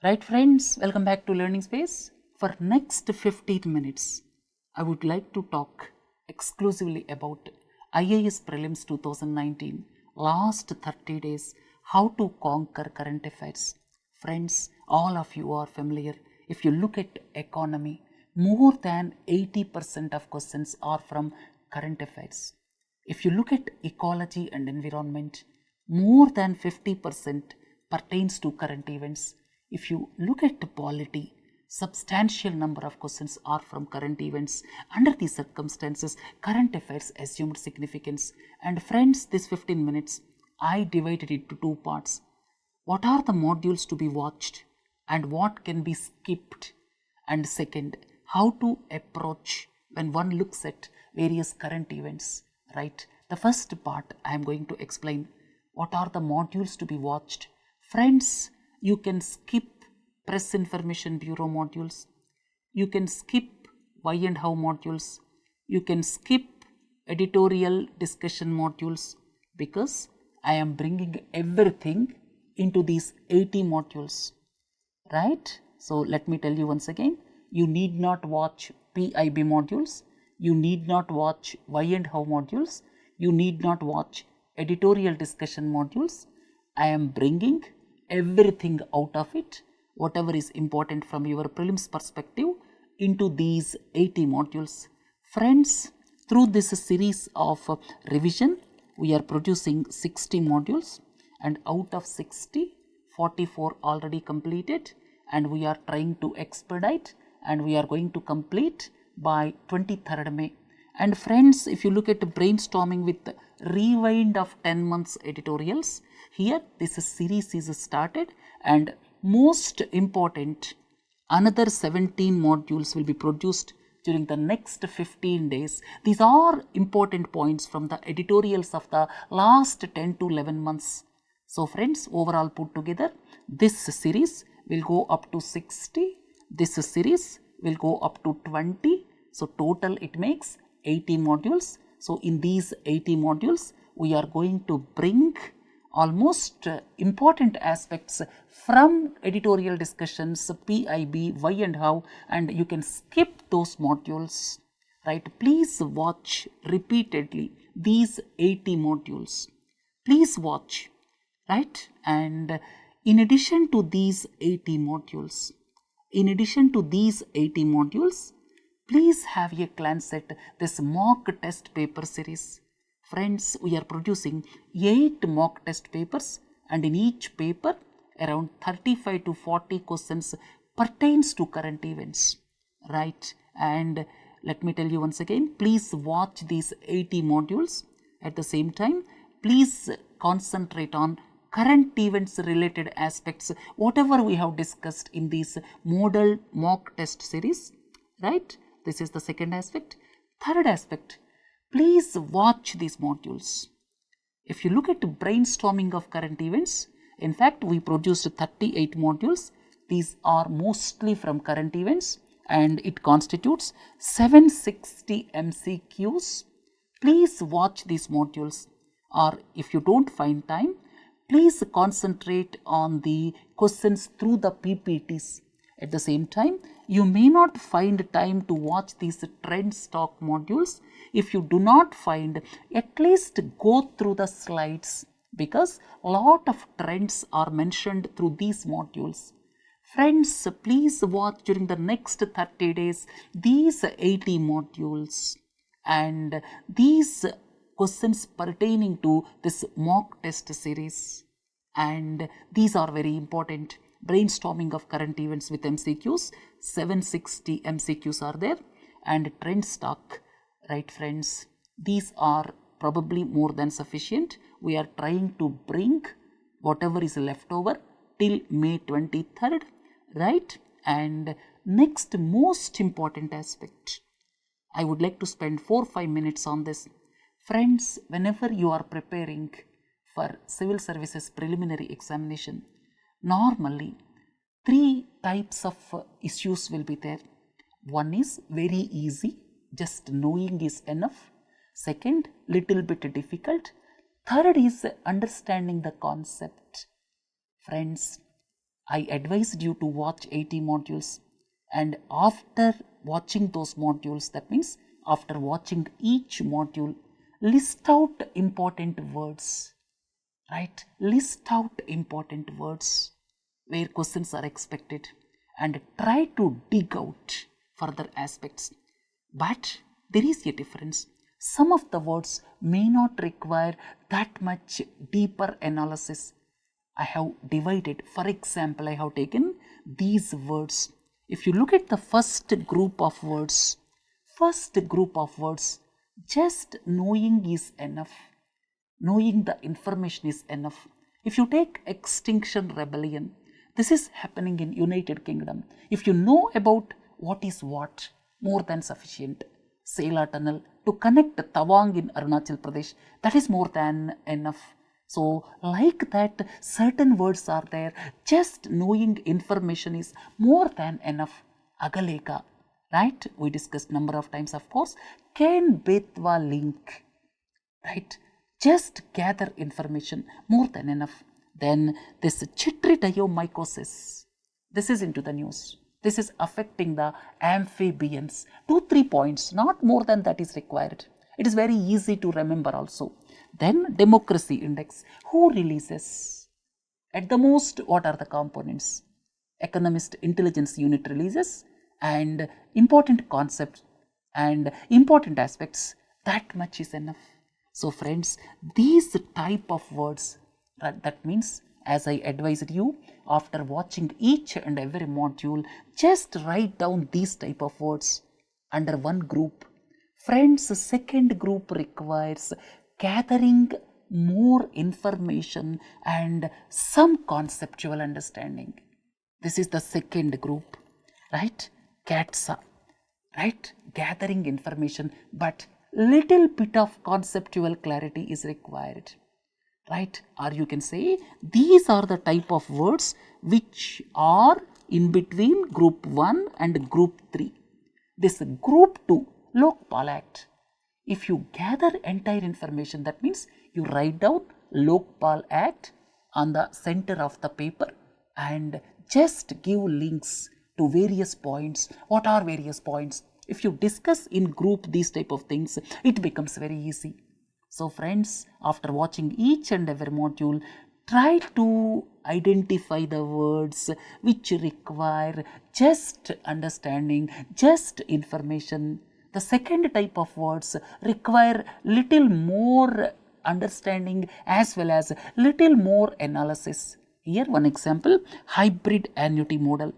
Right friends, welcome back to Learning Space. For next 15 minutes, I would like to talk exclusively about IAS Prelims 2019, last 30 days, how to conquer current affairs. Friends, all of you are familiar. If you look at economy, more than 80% of questions are from current affairs. If you look at ecology and environment, more than 50% pertains to current events. If you look at the polity, substantial number of questions are from current events. Under these circumstances, current affairs assumed significance. And friends, this 15 minutes, I divided it into two parts. What are the modules to be watched and what can be skipped? And second, how to approach when one looks at various current events, right? The first part, I am going to explain what are the modules to be watched. Friends, you can skip Press Information Bureau modules, you can skip why and how modules, you can skip editorial discussion modules because I am bringing everything into these 80 modules, right? So let me tell you once again, you need not watch PIB modules, you need not watch why and how modules, you need not watch editorial discussion modules. I am bringing everything out of it, whatever is important from your prelims perspective, into these 80 modules. Friends, through this series of revision, we are producing 60 modules, and out of 60, 44 already completed, and we are trying to expedite, and we are going to complete by 23rd May. And friends, if you look at brainstorming with rewind of 10 months editorials, here this series is started, and most important, another 17 modules will be produced during the next 15 days. These are important points from the editorials of the last 10 to 11 months. So friends, overall put together, this series will go up to 60, this series will go up to 20. So total it makes 80 modules. So in these 80 modules, we are going to bring almost important aspects from editorial discussions, PIB, why and how, and you can skip those modules, right? Please watch repeatedly these 80 modules. Please watch, right? And in addition to these 80 modules, please have a glance at this mock test paper series. Friends, we are producing 8 mock test papers, and in each paper around 35 to 40 questions pertains to current events, right? And let me tell you once again, please watch these 80 modules. At the same time, please concentrate on current events related aspects, whatever we have discussed in this model mock test series, right? This is the second aspect. Third aspect, please watch these modules. If you look at brainstorming of current events, in fact, we produced 38 modules. These are mostly from current events, and it constitutes 760 MCQs. Please watch these modules, or if you don't find time, please concentrate on the questions through the PPTs. At the same time, you may not find time to watch these trend stock modules. If you do not find, at least go through the slides, because a lot of trends are mentioned through these modules. Friends, please watch during the next 30 days these 80 modules and these questions pertaining to this mock test series. And these are very important. Brainstorming of current events with MCQs, 760 MCQs are there, and trend stock, right friends? These are probably more than sufficient. We are trying to bring whatever is left over till May 23rd, right? And next most important aspect, I would like to spend 4-5 minutes on this. Friends, whenever you are preparing for civil services preliminary examination, normally 3 types of issues will be there. One is very easy, just knowing is enough. Second, little bit difficult. Third is understanding the concept. Friends, I advised you to watch 80 modules, and after watching those modules, that means after watching each module, list out important words, right? List out important words where questions are expected and try to dig out further aspects. But there is a difference. Some of the words may not require that much deeper analysis. I have divided, for example, I have taken these words. If you look at the first group of words, just knowing is enough. Knowing the information is enough. If you take Extinction Rebellion, this is happening in United Kingdom. If you know about what is what, more than sufficient. Sela Tunnel to connect Tawang in Arunachal Pradesh, that is more than enough. So like that, certain words are there. Just knowing information is more than enough. Agaleka, right? We discussed number of times, of course. Ken Betwa link, right? Just gather information, more than enough. Then this chytridiomycosis, this is into the news. This is affecting the amphibians. 2-3 points, not more than that is required. It is very easy to remember also. Then democracy index, who releases? At the most, what are the components? Economist Intelligence Unit releases, and important concepts and important aspects, that much is enough. So friends, these type of words, that means as I advised you, after watching each and every module, just write down these type of words under one group. Friends, second group requires gathering more information and some conceptual understanding. This is the second group, right? CATSA, right? Gathering information, but little bit of conceptual clarity is required, right? Or you can say these are the type of words which are in between group 1 and group 3. This group 2, Lokpal Act. If you gather entire information, that means you write down Lokpal Act on the center of the paper and just give links to various points. What are various points? If you discuss in group these type of things, it becomes very easy. So friends, after watching each and every module, try to identify the words which require just understanding, just information. The second type of words require little more understanding as well as little more analysis. Here one example, hybrid annuity model.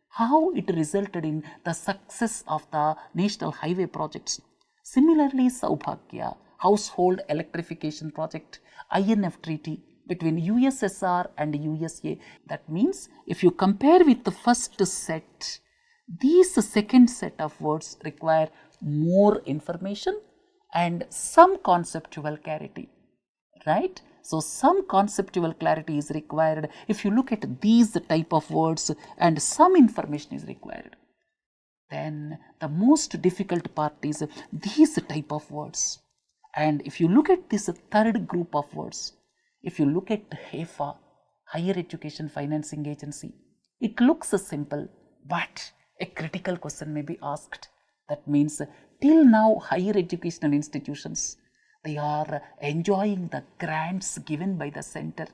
How it resulted in the success of the national highway projects. Similarly, Saubhagya, household electrification project, INF treaty between USSR and USA. That means if you compare with the first set, these second set of words require more information and some conceptual clarity, right? So some conceptual clarity is required if you look at these type of words and some information is required. Then the most difficult part is these type of words. And if you look at this third group of words, if you look at HEFA, Higher Education Financing Agency, it looks simple, but a critical question may be asked. That means till now higher educational institutions, they are enjoying the grants given by the center.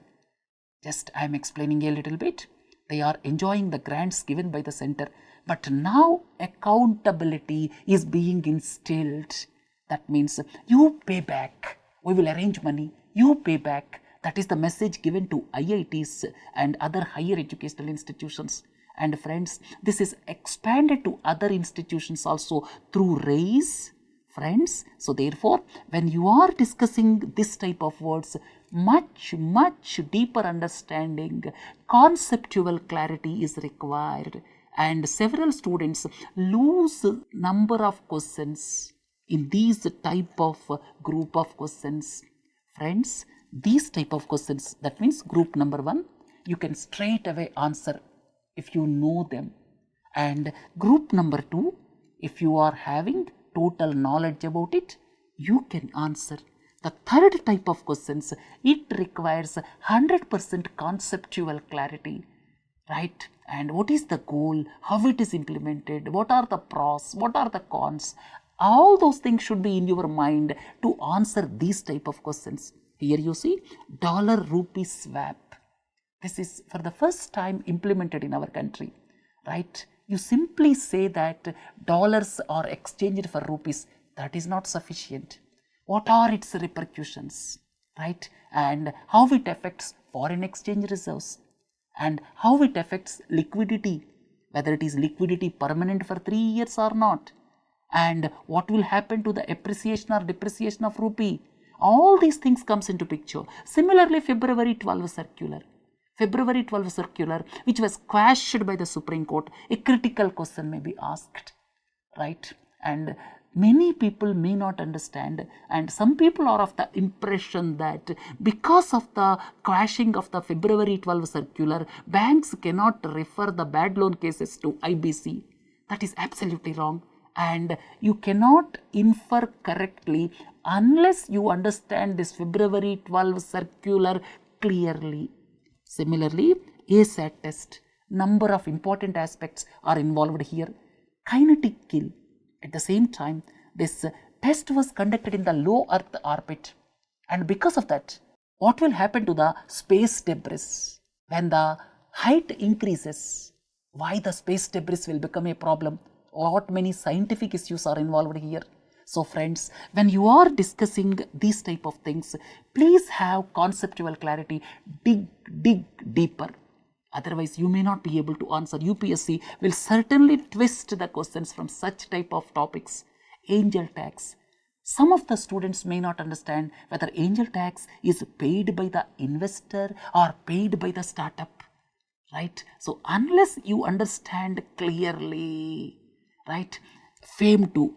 Just I am explaining a little bit. They are enjoying the grants given by the center, but now accountability is being instilled. That means you pay back. We will arrange money. You pay back. That is the message given to IITs and other higher educational institutions. And friends, this is expanded to other institutions also through RAISE, friends. So therefore, when you are discussing this type of words, much deeper understanding, conceptual clarity is required. And several students lose number of questions in these type of group of questions. Friends, these type of questions, that means group number 1, you can straight away answer if you know them. And group number 2, if you are having total knowledge about it, you can answer. The third type of questions, it requires 100% conceptual clarity. right? And what is the goal, how it is implemented, what are the pros, what are the cons. All those things should be in your mind to answer these type of questions. Here you see dollar rupee swap. This is for the first time implemented in our country, right? You simply say that dollars are exchanged for rupees. That is not sufficient. What are its repercussions, right? And how it affects foreign exchange reserves, and how it affects liquidity, whether it is liquidity permanent for 3 years or not, and what will happen to the appreciation or depreciation of rupee. All these things comes into picture. Similarly, February 12 circular, which was quashed by the Supreme Court, a critical question may be asked, right? And many people may not understand, and some people are of the impression that because of the quashing of the February 12 circular, banks cannot refer the bad loan cases to IBC. That is absolutely wrong, and you cannot infer correctly unless you understand this February 12 circular clearly. Similarly, ASAT test, number of important aspects are involved here. Kinetic kill. At the same time, this test was conducted in the low Earth orbit, and because of that, what will happen to the space debris when the height increases? Why the space debris will become a problem? Many scientific issues are involved here. So friends, when you are discussing these type of things, please have conceptual clarity, dig deeper. Otherwise, you may not be able to answer. UPSC will certainly twist the questions from such type of topics. Angel tax. Some of the students may not understand whether angel tax is paid by the investor or paid by the startup, right? So unless you understand clearly, right? FAME 2.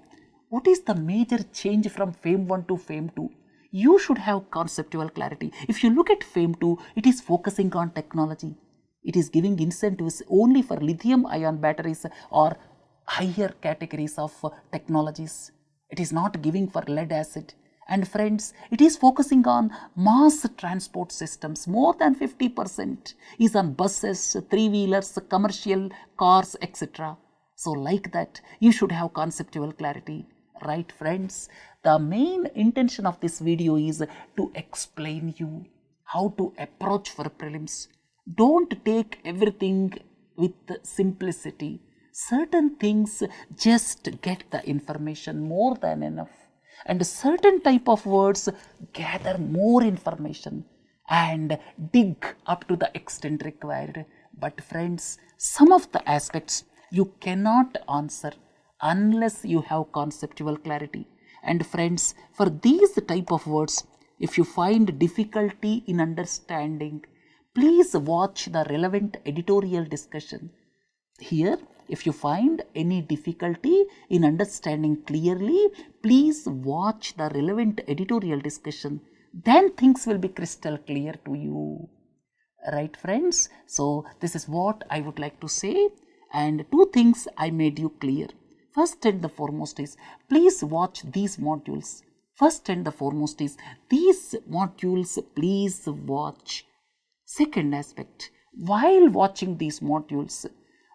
What is the major change from FAME 1 to FAME 2? You should have conceptual clarity. If you look at FAME 2, it is focusing on technology. It is giving incentives only for lithium ion batteries or higher categories of technologies. It is not giving for lead acid. And friends, it is focusing on mass transport systems. More than 50% is on buses, three-wheelers, commercial cars, etc. So like that, you should have conceptual clarity. Right, friends? The main intention of this video is to explain you how to approach for prelims. Don't take everything with simplicity. Certain things just get the information more than enough. And certain type of words gather more information and dig up to the extent required. But friends, some of the aspects you cannot answer unless you have conceptual clarity. And friends, for these type of words, if you find difficulty in understanding, please watch the relevant editorial discussion. Here, if you find any difficulty in understanding clearly, please watch the relevant editorial discussion. Then things will be crystal clear to you. Right, friends? So this is what I would like to say, and two things I made you clear. First and the foremost is, please watch these modules. First and the foremost is, these modules please watch. Second aspect, while watching these modules,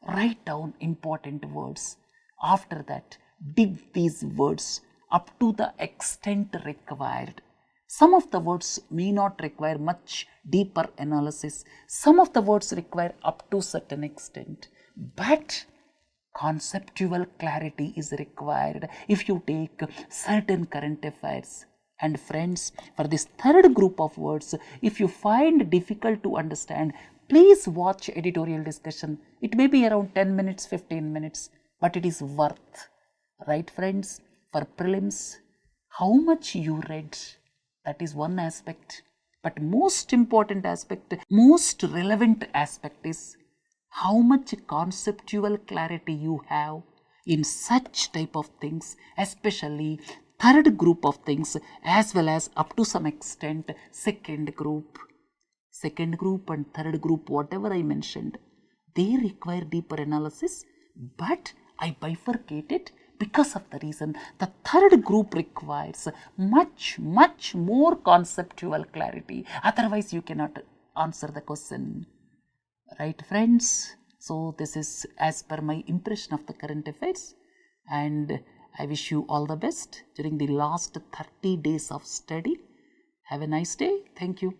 write down important words. After that, dig these words up to the extent required. Some of the words may not require much deeper analysis. Some of the words require up to certain extent. But conceptual clarity is required if you take certain current affairs. And friends, for this third group of words, if you find difficult to understand, please watch editorial discussion. It may be around 10 minutes, 15 minutes, but it is worth. Right, friends? For prelims, how much you read, that is one aspect. But most important aspect, most relevant aspect is how much conceptual clarity you have in such type of things, especially third group of things, as well as up to some extent second group. Second group and third group, whatever I mentioned, they require deeper analysis, but I bifurcate it because of the reason the third group requires much more conceptual clarity. Otherwise, you cannot answer the question. Right, friends? So this is as per my impression of the current affairs, and I wish you all the best during the last 30 days of study. Have a nice day. Thank you.